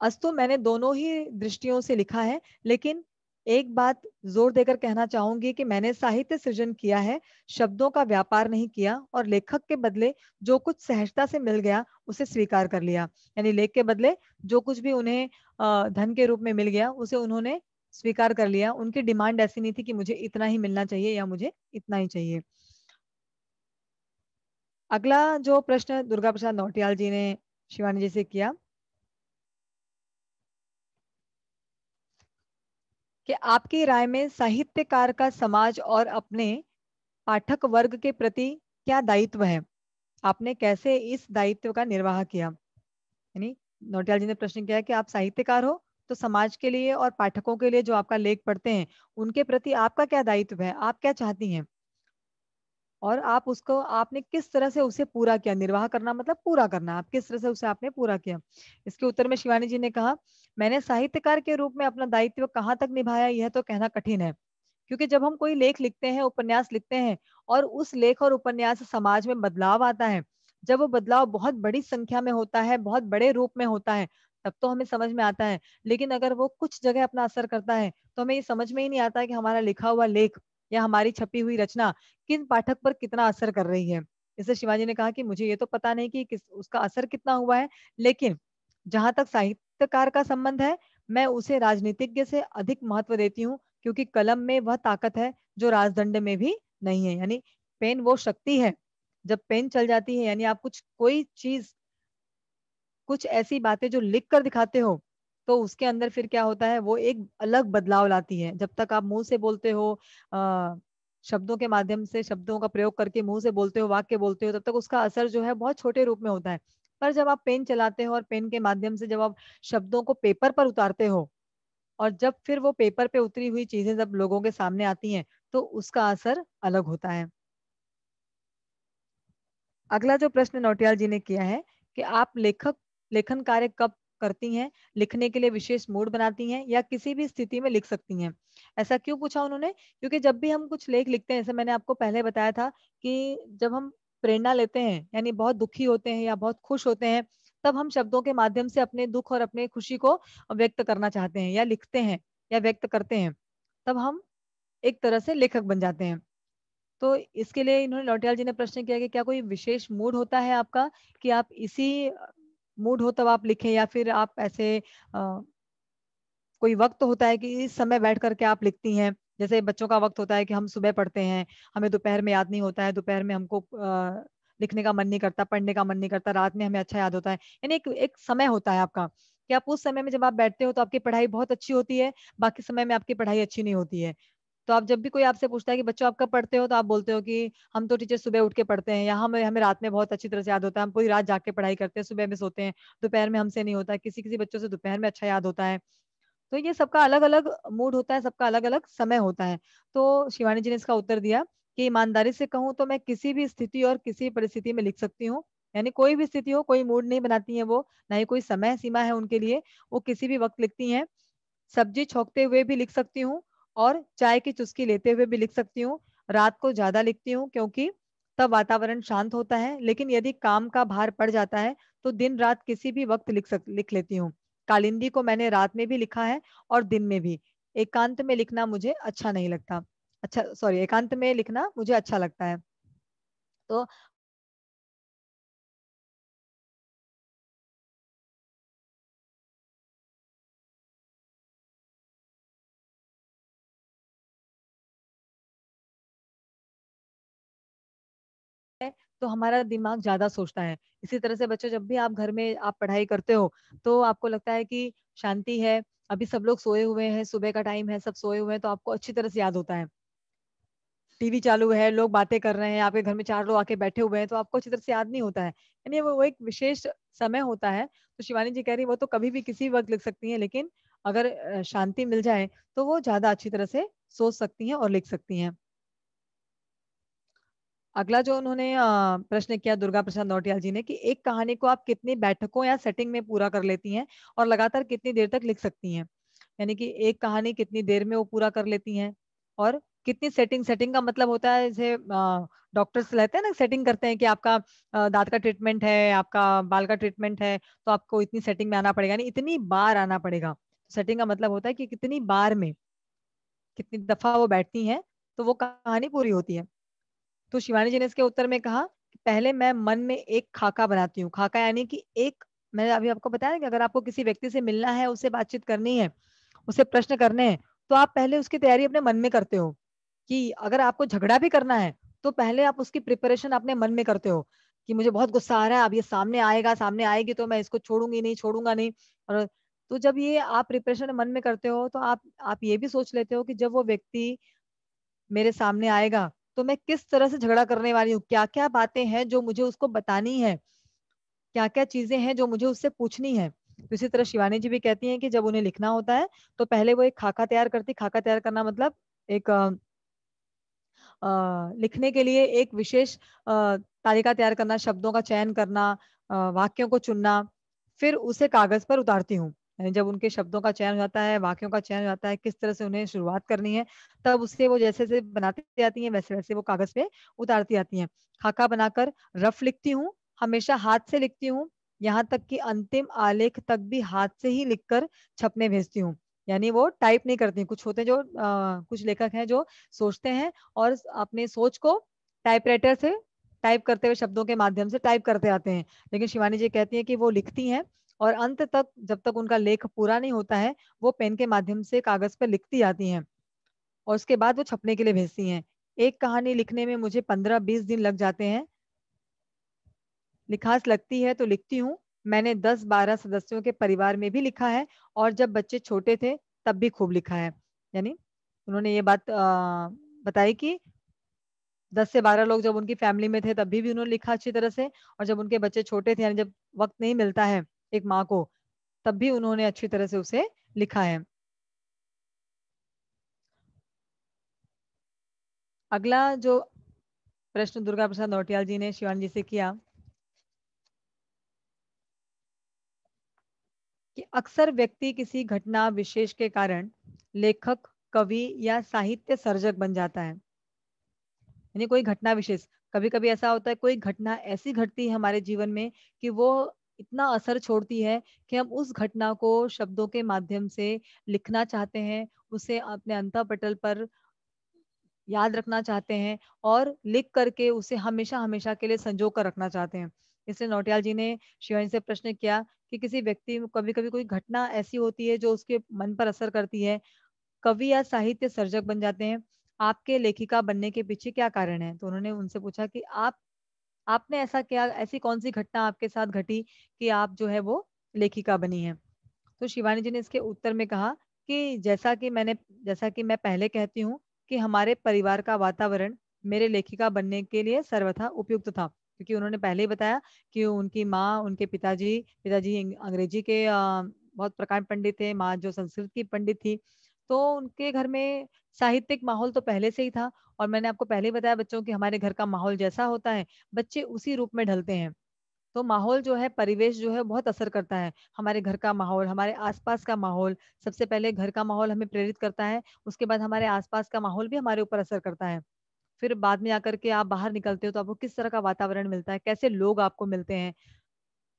अस्तु, मैंने दोनों ही दृष्टियों से लिखा है, लेकिन एक बात जोर देकर कहना चाहूंगी कि मैंने साहित्य सृजन किया है, शब्दों का व्यापार नहीं किया, और लेखक के बदले जो कुछ सहजता से मिल गया उसे स्वीकार कर लिया। यानी लेख के बदले जो कुछ भी उन्हें धन के रूप में मिल गया उसे उन्होंने स्वीकार कर लिया। उनकी डिमांड ऐसी नहीं थी कि मुझे इतना ही मिलना चाहिए या मुझे इतना ही चाहिए। अगला जो प्रश्न दुर्गा प्रसाद नौटियाल जी ने शिवानी जी से किया कि आपकी राय में साहित्यकार का समाज और अपने पाठक वर्ग के प्रति क्या दायित्व है, आपने कैसे इस दायित्व का निर्वाह किया। यानी नौटियाल जी ने प्रश्न किया कि आप साहित्यकार हो, तो समाज के लिए और पाठकों के लिए जो आपका लेख पढ़ते हैं उनके प्रति आपका क्या दायित्व है, आप क्या चाहती हैं, और आप उसको आपने किस तरह से उसे पूरा किया। निर्वाह करना मतलब पूरा करना, आप किस तरह से उसे आपने पूरा किया। इसके उत्तर में शिवानी जी ने कहा, मैंने साहित्यकार के रूप में अपना दायित्व कहाँ तक निभाया यह तो कहना कठिन है, क्योंकि जब हम कोई लेख लिखते हैं, उपन्यास लिखते हैं, और उस लेख और उपन्यास से समाज में बदलाव आता है, जब वो बदलाव बहुत बड़ी संख्या में होता है, बहुत बड़े रूप में होता है, तब तो हमें समझ में आता है। लेकिन अगर वो कुछ जगह अपना असर करता है तो हमें ये समझ में ही नहीं आता है कि हमारा लिखा हुआ लेख या हमारी छपी हुई रचना किन पाठक पर कितना असर कर रही है। इसलिए शिवाजी ने कहा कि मुझे ये तो पता नहीं कि उसका असर कितना हुआ है, लेकिन जहां तक साहित्यकार का संबंध है, मैं उसे राजनीतिज्ञ से अधिक महत्व देती हूँ, क्योंकि कलम में वह ताकत है जो राजदंड में भी नहीं है। यानी पेन वो शक्ति है, जब पेन चल जाती है, यानी आप कुछ कोई चीज, कुछ ऐसी बातें जो लिख कर दिखाते हो, तो उसके अंदर फिर क्या होता है, वो एक अलग बदलाव लाती है। जब तक आप मुंह से बोलते हो, शब्दों के माध्यम से, शब्दों का प्रयोग करके मुंह से बोलते हो, वाक्य बोलते हो, तब तक उसका असर जो है बहुत छोटे रूप में होता है। पर जब आप पेन चलाते हो और पेन के माध्यम से जब आप शब्दों को पेपर पर उतारते हो, और जब फिर वो पेपर पे उतरी हुई चीजें जब लोगों के सामने आती हैं, तो उसका असर अलग होता है। अगला जो प्रश्न नौटियाल जी ने किया है कि आप लेखन कार्य कब करती हैं, लिखने के लिए विशेष मूड बनाती हैं या किसी भी स्थिति में लिख सकती हैं। ऐसा क्यों पूछा उन्होंने, क्योंकि जब भी हम कुछ लेख लिखते हैं, जैसे मैंने आपको पहले बताया था कि जब हम प्रेरणा लेते हैं, यानी बहुत दुखी होते हैं या बहुत खुश होते हैं, तब हम शब्दों के माध्यम से अपने दुख और अपने खुशी को व्यक्त करना चाहते हैं या लिखते हैं या व्यक्त करते हैं, तब हम एक तरह से लेखक बन जाते हैं। तो इसके लिए इन्होंने लौटियाल जी ने प्रश्न किया कि क्या कोई विशेष मूड होता है आपका, कि आप इसी मूड हो तब आप लिखें, या फिर आप ऐसे कोई वक्त होता है कि इस समय बैठ करके आप लिखती हैं। जैसे बच्चों का वक्त होता है कि हम सुबह पढ़ते हैं, हमें दोपहर में याद नहीं होता है, दोपहर में हमको लिखने का मन नहीं करता, पढ़ने का मन नहीं करता, रात में हमें अच्छा याद होता है। यानी एक एक समय होता है आपका, कि आप उस समय में जब आप बैठते हो तो आपकी पढ़ाई बहुत अच्छी होती है, बाकी समय में आपकी पढ़ाई अच्छी नहीं होती है। तो आप जब भी कोई आपसे पूछता है कि बच्चों आप कब पढ़ते हो, तो आप बोलते हो कि हम तो टीचर सुबह उठ के पढ़ते हैं, या हमें हमें रात में बहुत अच्छी तरह से याद होता है, हम पूरी रात जाग के पढ़ाई करते हैं, सुबह में सोते हैं, दोपहर में हमसे नहीं होता है, किसी किसी बच्चों से दोपहर में अच्छा याद होता है। तो ये सबका अलग अलग मूड होता है, सबका अलग अलग समय होता है। तो शिवानी जी ने इसका उत्तर दिया कि ईमानदारी से कहूँ तो मैं किसी भी स्थिति और किसी परिस्थिति में लिख सकती हूँ। यानी कोई भी स्थिति हो, कोई मूड नहीं बनाती है वो, ना ही कोई समय सीमा है उनके लिए, वो किसी भी वक्त लिखती हैं। सब्जी छोंकते हुए भी लिख सकती हूँ, और चाय की चुस्की लेते हुए भी लिख सकती हूँ। रात को ज्यादा लिखती हूँ क्योंकि तब वातावरण शांत होता है, लेकिन यदि काम का भार पड़ जाता है तो दिन रात किसी भी वक्त लिख लेती हूँ। कालिंदी को मैंने रात में भी लिखा है और दिन में भी। एकांत में लिखना मुझे अच्छा नहीं लगता। अच्छा सॉरी, एकांत में लिखना मुझे अच्छा लगता है। तो है, तो हमारा दिमाग ज्यादा सोचता है। इसी तरह से बच्चों, जब भी आप घर में आप पढ़ाई करते हो, तो आपको लगता है कि शांति है, अभी सब लोग सोए हुए हैं, सुबह का टाइम है, सब सोए हुए हैं, तो आपको अच्छी तरह से याद होता है। टीवी चालू है, लोग बातें कर रहे हैं, आपके घर में चार लोग आके बैठे हुए हैं, तो आपको अच्छी तरह से याद नहीं होता है। यानी वो एक विशेष समय होता है। तो शिवानी जी कह रही वो तो कभी भी किसी वक्त लिख सकती हैं, लेकिन अगर शांति मिल जाए तो वो ज्यादा अच्छी तरह से सोच सकती हैं और लिख सकती हैं। अगला जो उन्होंने प्रश्न किया दुर्गा प्रसाद नौटियाल जी ने, कि एक कहानी को आप कितनी बैठकों या सेटिंग में पूरा कर लेती हैं और लगातार कितनी देर तक लिख सकती हैं। यानी कि एक कहानी कितनी देर में वो पूरा कर लेती हैं, और कितनी सेटिंग, सेटिंग का मतलब होता है जैसे डॉक्टर्स रहते हैं ना, सेटिंग करते हैं कि आपका दांत का ट्रीटमेंट है, आपका बाल का ट्रीटमेंट है, तो आपको इतनी सेटिंग में आना पड़ेगा, यानी इतनी बार आना पड़ेगा। सेटिंग का मतलब होता है कि कितनी बार में। कितनी दफा वो बैठती हैं तो वो कहानी पूरी होती है। तो शिवानी जी ने इसके उत्तर में कहा कि पहले मैं मन में एक खाका बनाती हूँ। खाका यानी कि एक, मैंने अभी आपको बताया ना कि अगर आपको किसी व्यक्ति से मिलना है, उससे बातचीत करनी है, उसे प्रश्न करने हैं, तो आप पहले उसकी तैयारी अपने मन में करते हो कि अगर आपको झगड़ा भी करना है तो पहले आप उसकी प्रिपरेशन अपने मन में करते हो कि मुझे बहुत गुस्सा आ रहा है, अब ये सामने आएगा, सामने आएगी तो मैं इसको छोड़ूंगी नहीं, छोड़ूंगा नहीं। और तो जब ये आप प्रिपरेशन मन में करते हो तो आप ये भी सोच लेते हो कि जब वो व्यक्ति मेरे सामने आएगा तो मैं किस तरह से झगड़ा करने वाली हूँ, क्या क्या बातें हैं जो मुझे उसको बतानी है, क्या क्या चीजें हैं जो मुझे उससे पूछनी है। तो इसी तरह शिवानी जी भी कहती हैं कि जब उन्हें लिखना होता है तो पहले वो एक खाका तैयार करती। खाका तैयार करना मतलब एक लिखने के लिए एक विशेष तालिका तैयार करना, शब्दों का चयन करना, वाक्यों को चुनना, फिर उसे कागज पर उतारती हूँ। यानी जब उनके शब्दों का चयन हो जाता है, वाक्यों का चयन हो जाता है, किस तरह से उन्हें शुरुआत करनी है, तब उससे वो जैसे जैसे बनाती जाती हैं वैसे वैसे वो कागज पे उतारती जाती हैं। खाका बनाकर रफ लिखती हूँ, हमेशा हाथ से लिखती हूँ, यहाँ तक कि अंतिम आलेख तक भी हाथ से ही लिखकर छपने भेजती हूँ। यानी वो टाइप नहीं करती। कुछ होते हैं जो कुछ लेखक हैं जो सोचते हैं और अपने सोच को टाइपराइटर से टाइप करते हुए शब्दों के माध्यम से टाइप करते आते हैं, लेकिन शिवानी जी कहती हैं कि वो लिखती हैं और अंत तक जब तक उनका लेख पूरा नहीं होता है वो पेन के माध्यम से कागज पर लिखती आती हैं और उसके बाद वो छपने के लिए भेजती हैं। एक कहानी लिखने में मुझे 15-20 दिन लग जाते हैं। लिखास लगती है तो लिखती हूँ। मैंने 10-12 सदस्यों के परिवार में भी लिखा है और जब बच्चे छोटे थे तब भी खूब लिखा है। यानी उन्होंने ये बात बताई कि 10 से 12 लोग जब उनकी फैमिली में थे तब भी उन्होंने लिखा अच्छी तरह से, और जब उनके बच्चे छोटे थे यानी जब वक्त नहीं मिलता है एक माँ को, तब भी उन्होंने अच्छी तरह से उसे लिखा है। अगला जो प्रश्न दुर्गा प्रसाद नौटियाल जी ने शिवानी जी से किया कि अक्सर व्यक्ति किसी घटना विशेष के कारण लेखक, कवि या साहित्य सर्जक बन जाता है। यानी कोई घटना विशेष, कभी कभी ऐसा होता है कोई घटना ऐसी घटती है हमारे जीवन में कि वो इतना असर छोड़ती है कि हम उस घटना को शब्दों के माध्यम से लिखना चाहते हैं, उसे अपने अंतःपटल पर याद रखना चाहते हैं और लिख करके उसे हमेशा हमेशा के लिए संजो कर रखना चाहते हैं। इसलिए नौटियाल जी ने शिवानी से प्रश्न किया कि किसी व्यक्ति में कभी कभी कोई घटना ऐसी होती है जो उसके मन पर असर करती है, कवि या साहित्य सर्जक बन जाते हैं, आपके लेखिका बनने के पीछे क्या कारण है। तो उन्होंने उनसे पूछा कि आपने ऐसा क्या, ऐसी कौन सी घटना आपके साथ घटी कि आप जो है वो लेखिका बनी है। तो शिवानी जी ने इसके उत्तर में कहा कि जैसा कि मैं पहले कहती हूँ कि हमारे परिवार का वातावरण मेरे लेखिका बनने के लिए सर्वथा उपयुक्त था, क्योंकि उन्होंने पहले ही बताया कि उनकी माँ, उनके पिताजी पिताजी अंग्रेजी के बहुत प्रकांड पंडित थे, माँ जो संस्कृत की पंडित थी। तो उनके घर में साहित्यिक माहौल तो पहले से ही था, और मैंने आपको पहले ही बताया बच्चों कि हमारे घर का माहौल जैसा होता है बच्चे उसी रूप में ढलते हैं। तो माहौल जो है, परिवेश जो है बहुत असर करता है। हमारे घर का माहौल, हमारे आसपास का माहौल, सबसे पहले घर का माहौल हमें प्रेरित करता है, उसके बाद हमारे आसपास का माहौल भी हमारे ऊपर असर करता है। फिर बाद में आकर के आप बाहर निकलते हो तो आपको किस तरह का वातावरण मिलता है, कैसे लोग आपको मिलते हैं,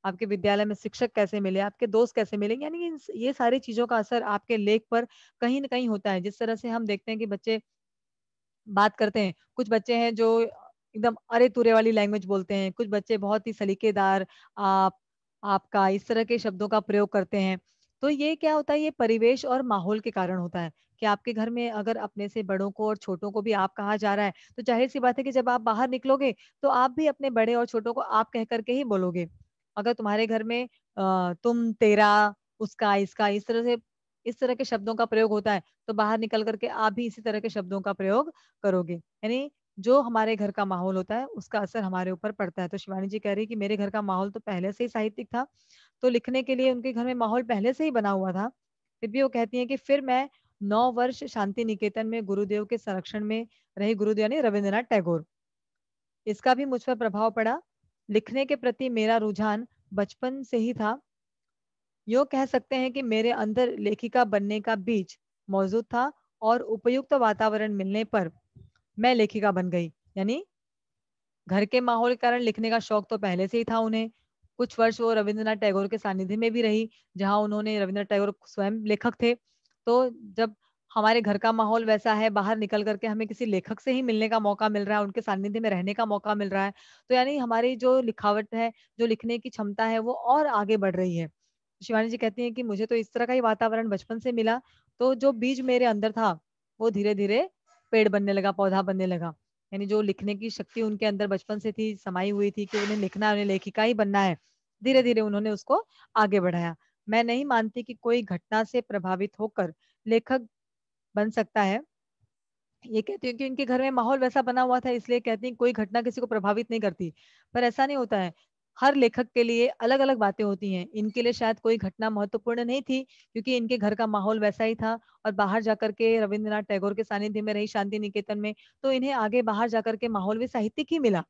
आपके विद्यालय में शिक्षक कैसे मिले, आपके दोस्त कैसे मिले, यानी ये सारी चीजों का असर आपके लेख पर कहीं ना कहीं होता है। जिस तरह से हम देखते हैं कि बच्चे बात करते हैं, कुछ बच्चे हैं जो एकदम अरे तुरे वाली लैंग्वेज बोलते हैं, कुछ बच्चे बहुत ही सलीकेदार, आप, आपका, इस तरह के शब्दों का प्रयोग करते हैं। तो ये क्या होता है, ये परिवेश और माहौल के कारण होता है कि आपके घर में अगर अपने से बड़ों को और छोटों को भी आप कहा जा रहा है तो जाहिर सी बात है कि जब आप बाहर निकलोगे तो आप भी अपने बड़े और छोटों को आप कह करके ही बोलोगे। अगर तुम्हारे घर में तुम, तेरा, उसका, इसका, इस तरह के शब्दों का प्रयोग होता है तो बाहर निकल करके आप भी इसी तरह के शब्दों का प्रयोग करोगे। यानी जो हमारे घर का माहौल होता है उसका असर हमारे ऊपर पड़ता है। तो शिवानी जी कह रही है कि मेरे घर का माहौल तो पहले से ही साहित्यिक था, तो लिखने के लिए उनके घर में माहौल पहले से ही बना हुआ था। फिर भी वो कहती हैं कि फिर मैं 9 वर्ष शांति निकेतन में गुरुदेव के संरक्षण में रही, गुरुदेव यानी रविंद्रनाथ टैगोर, इसका भी मुझ पर प्रभाव पड़ा। लिखने के प्रति मेरा रुझान बचपन से ही था। यूँ कह सकते हैं कि मेरे अंदर लेखिका बनने का बीज मौजूद था और उपयुक्त वातावरण मिलने पर मैं लेखिका बन गई। यानी घर के माहौल के कारण लिखने का शौक तो पहले से ही था उन्हें। कुछ वर्ष वो रविंद्रनाथ टैगोर के सानिध्य में भी रही, जहाँ उन्होंने, रविंद्रनाथ टैगोर स्वयं लेखक थे। तो जब हमारे घर का माहौल वैसा है, बाहर निकल करके हमें किसी लेखक से ही मिलने का मौका मिल रहा है, उनके सानिध्य में रहने का मौका मिल रहा है, तो यानी हमारी जो लिखावट है, जो लिखने की क्षमता है, वो और आगे बढ़ रही है। शिवानी जी कहती हैं कि मुझे तो इस तरह का ही वातावरण बचपन से मिला, तो जो बीज मेरे अंदर था वो धीरे धीरे पेड़ बनने लगा, पौधा बनने लगा। यानी जो लिखने की शक्ति उनके अंदर बचपन से थी, समाई हुई थी कि उन्हें लिखना है, उन्हें लेखिका ही बनना है, धीरे धीरे उन्होंने उसको आगे बढ़ाया। मैं नहीं मानती कि कोई घटना से प्रभावित होकर लेखक बन सकता है। ये कहती हूँ कि इनके घर में माहौल वैसा बना हुआ था, इसलिए कहती हैं कोई घटना किसी को प्रभावित नहीं करती, पर ऐसा नहीं होता है। हर लेखक के लिए अलग अलग बातें होती हैं। इनके लिए शायद कोई घटना महत्वपूर्ण नहीं थी, क्योंकि इनके घर का माहौल वैसा ही था, और बाहर जाकर के रविंद्रनाथ टैगोर के सानिध्य में रही शांति निकेतन में, तो इन्हें आगे बाहर जाकर के माहौल भी साहित्यिक ही मिला।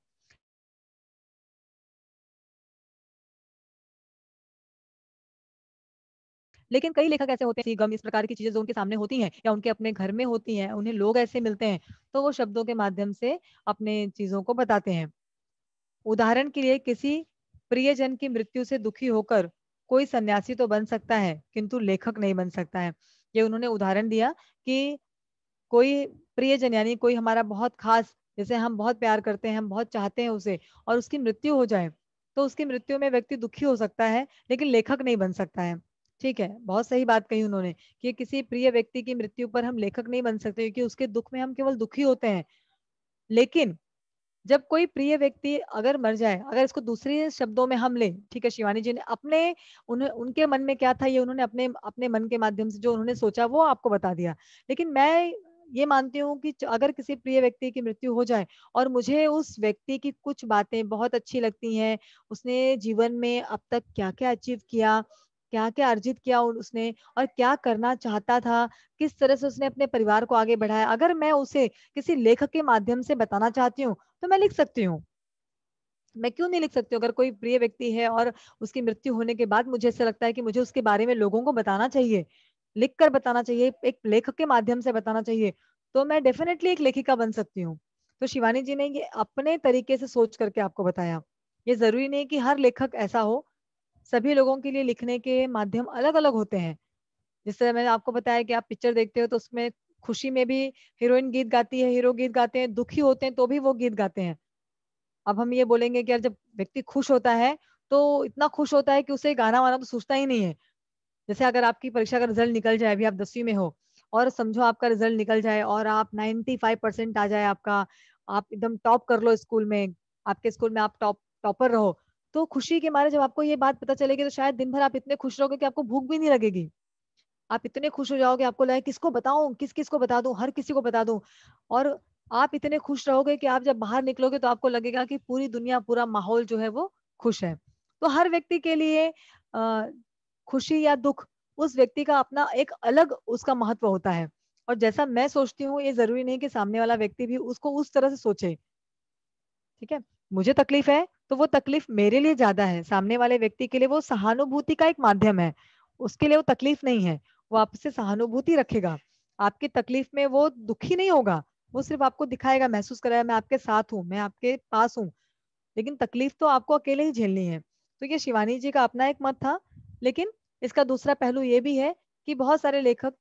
लेकिन कई लेखक ऐसे होते हैं, गम इस प्रकार की चीजें जो उनके सामने होती हैं या उनके अपने घर में होती हैं, उन्हें लोग ऐसे मिलते हैं, तो वो शब्दों के माध्यम से अपने चीजों को बताते हैं। उदाहरण के लिए, किसी प्रियजन की मृत्यु से दुखी होकर कोई सन्यासी तो बन सकता है, किंतु लेखक नहीं बन सकता है। ये उन्होंने उदाहरण दिया कि कोई प्रियजन यानी कोई हमारा बहुत खास, जैसे हम बहुत प्यार करते हैं, हम बहुत चाहते हैं उसे, और उसकी मृत्यु हो जाए, तो उसकी मृत्यु में व्यक्ति दुखी हो सकता है, लेकिन लेखक नहीं बन सकता है। ठीक है, बहुत सही बात कही उन्होंने कि किसी प्रिय व्यक्ति की मृत्यु पर हम लेखक नहीं बन सकते, क्योंकि उसके दुख में हम केवल दुखी होते हैं। लेकिन जब कोई प्रिय व्यक्ति अगर मर जाए, अगर इसको दूसरे शब्दों में हम लें, ठीक है, शिवानी जी ने अपने उन्हें उनके मन में क्या था, ये उन्होंने अपने अपने मन के माध्यम से जो उन्होंने सोचा वो आपको बता दिया। लेकिन मैं ये मानती हूँ कि अगर किसी प्रिय व्यक्ति की मृत्यु हो जाए और मुझे उस व्यक्ति की कुछ बातें बहुत अच्छी लगती हैं, उसने जीवन में अब तक क्या क्या अचीव किया, क्या क्या अर्जित किया उसने, और क्या करना चाहता था, किस तरह से उसने अपने परिवार को आगे बढ़ाया, अगर मैं उसे किसी लेखक के माध्यम से बताना चाहती हूँ, तो मैं लिख सकती हूँ। मैं क्यों नहीं लिख सकती हूँ? अगर कोई प्रिय व्यक्ति है और उसकी मृत्यु होने के बाद मुझे ऐसा लगता है कि मुझे उसके बारे में लोगों को बताना चाहिए, लिख कर बताना चाहिए, एक लेखक के माध्यम से बताना चाहिए, तो मैं डेफिनेटली एक लेखिका बन सकती हूँ। तो शिवानी जी ने ये अपने तरीके से सोच करके आपको बताया। ये जरूरी नहीं कि हर लेखक ऐसा हो, सभी लोगों के लिए लिखने के माध्यम अलग अलग होते हैं। जिससे मैंने आपको बताया कि आप पिक्चर देखते हो तो उसमें खुशी में भी हीरोइन गीत गाती है, हीरो गीत गाते हैं, दुखी होते हैं तो भी वो गीत गाते हैं। अब हम ये बोलेंगे कि यार जब व्यक्ति खुश होता है तो इतना खुश होता है कि उसे गाना वाना तो सोचता ही नहीं है। जैसे अगर आपकी परीक्षा का रिजल्ट निकल जाए, अभी आप 10वीं में हो, और समझो आपका रिजल्ट निकल जाए और आप 95% आ जाए आपका, आप एकदम टॉप कर लो स्कूल में, आपके स्कूल में आप टॉपर रहो, तो खुशी के मारे जब आपको ये बात पता चलेगी तो शायद दिन भर आप इतने खुश रहोगे कि आपको भूख भी नहीं लगेगी। आप इतने खुश हो जाओगे, आपको लगे किसको बताऊं, किस किस को बता दूं, हर किसी को बता दूं। और आप इतने खुश रहोगे कि आप जब बाहर निकलोगे तो आपको लगेगा कि पूरी दुनिया, पूरा माहौल जो है वो खुश है। तो हर व्यक्ति के लिए खुशी या दुख, उस व्यक्ति का अपना एक अलग उसका महत्व होता है। और जैसा मैं सोचती हूँ, ये जरूरी नहीं कि सामने वाला व्यक्ति भी उसको उस तरह से सोचे। ठीक है, मुझे तकलीफ है तो वो तकलीफ मेरे लिए ज्यादा है, सामने वाले व्यक्ति के लिए वो सहानुभूति का एक माध्यम है, उसके लिए वो तकलीफ नहीं है। वो आपसे सहानुभूति रखेगा, आपकी तकलीफ में वो दुखी नहीं होगा, वो सिर्फ आपको दिखाएगा, महसूस कराएगा मैं आपके साथ हूँ, मैं आपके पास हूँ, लेकिन तकलीफ तो आपको अकेले ही झेलनी है। तो ये शिवानी जी का अपना एक मत था। लेकिन इसका दूसरा पहलू ये भी है कि बहुत सारे लेखक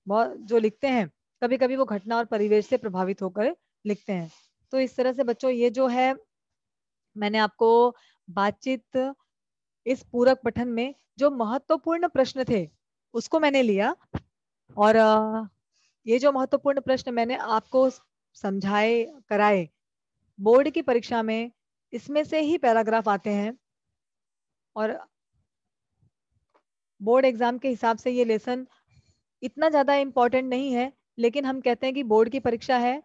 बहुत जो लिखते हैं, कभी कभी वो घटना और परिवेश से प्रभावित होकर लिखते हैं। तो इस तरह से बच्चों, ये जो है मैंने आपको बातचीत, इस पूरक पठन में जो महत्वपूर्ण प्रश्न थे उसको मैंने लिया, और ये जो महत्वपूर्ण प्रश्न मैंने आपको समझाए, कराए, बोर्ड की परीक्षा में इसमें से ही पैराग्राफ आते हैं। और बोर्ड एग्जाम के हिसाब से ये लेसन इतना ज्यादा इम्पोर्टेंट नहीं है, लेकिन हम कहते हैं कि बोर्ड की परीक्षा है,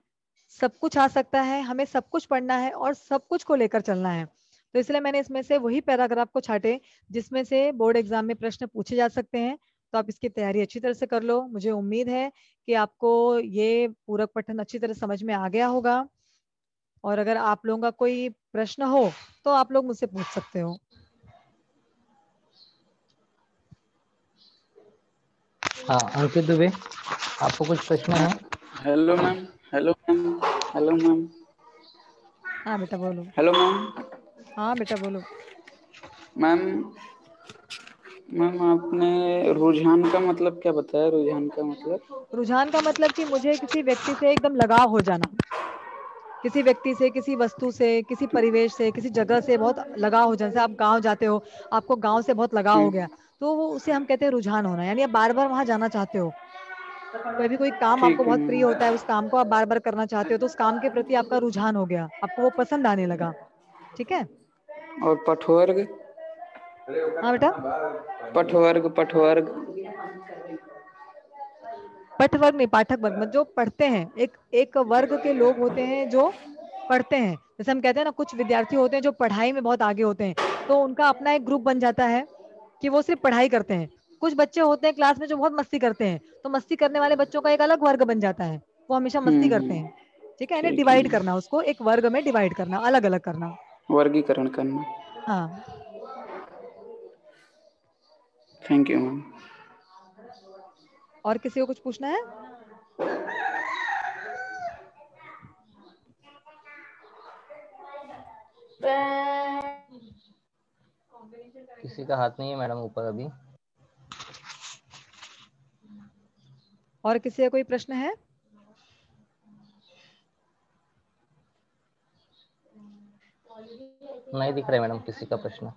सब कुछ आ सकता है, हमें सब कुछ पढ़ना है और सब कुछ को लेकर चलना है। तो इसलिए मैंने इसमें से वही पैराग्राफ को छाटे जिसमें से बोर्ड एग्जाम में प्रश्न पूछे जा सकते हैं। तो आप इसकी तैयारी अच्छी तरह से कर लो। मुझे उम्मीद है कि आपको ये पूरक पठन अच्छी तरह समझ में आ गया होगा, और अगर आप लोगों का कोई प्रश्न हो तो आप लोग मुझसे पूछ सकते हो। हाँ अंकित दुबे, आपको कुछ प्रश्न है? Hello ma'am. Hello ma'am. Hello ma'am. हाँ बेटा बोलो। Hello ma'am. हाँ बेटा बोलो। मैम मैम आपने रुझान का मतलब क्या बताया? रुझान का मतलब? रुझान का मतलब कि मुझे किसी व्यक्ति से एकदम लगाव हो जाना, किसी व्यक्ति से, किसी वस्तु से, किसी परिवेश से, किसी जगह से बहुत लगाव हो जाना। जैसे आप गांव जाते हो, आपको गांव से बहुत लगाव हो गया, तो वो उसे हम कहते हैं रुझान होना, यानी आप बार बार वहां जाना चाहते हो। कभी कोई काम आपको ठीक है बहुत प्रिय मैम। होता है, उस काम को आप बार बार करना चाहते हो, तो उस काम के प्रति आपका रुझान हो गया, आपको वो पसंद आने लगा। ठीक है। और पठवर्ग? हाँ बेटा। पठवर्ग, पठवर्ग। पठ वर्ग नहीं, पाठक वर्ग में जो पढ़ते हैं, एक एक वर्ग के लोग होते हैं जो पढ़ते हैं। जैसे हम कहते हैं ना, कुछ विद्यार्थी होते हैं जो पढ़ाई में बहुत आगे होते हैं, तो उनका अपना एक ग्रुप बन जाता है कि वो सिर्फ पढ़ाई करते हैं। कुछ बच्चे होते हैं क्लास में जो बहुत मस्ती करते हैं, तो मस्ती करने वाले बच्चों का एक अलग वर्ग बन जाता है, वो हमेशा मस्ती करते हैं। ठीक है, इन्हें ठीक है डिवाइड मैम। करना, उसको एक वर्ग में डिवाइड करना, अलग अलग करना। वर्गीकरण करना। हाँ। Thank you ma'am. और किसी को कुछ पूछना है? किसी का हाथ नहीं है मैडम ऊपर अभी। और किसी का कोई प्रश्न है? नहीं दिख रहा है मैडम किसी का प्रश्न।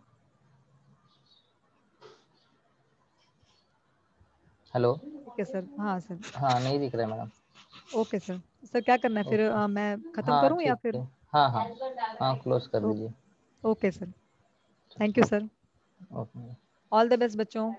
हेलो। ठीक है सर। हाँ सर। हाँ नहीं दिख रहा है मैडम। Okay sir. सर क्या करना है फिर, ओके। मैं खत्म हाँ करूं या ठीक फिर? है। हाँ हाँ। हाँ क्लोज कर ओ, दीजिए। Okay sir. Thank you sir. Okay. All the best बच्चों।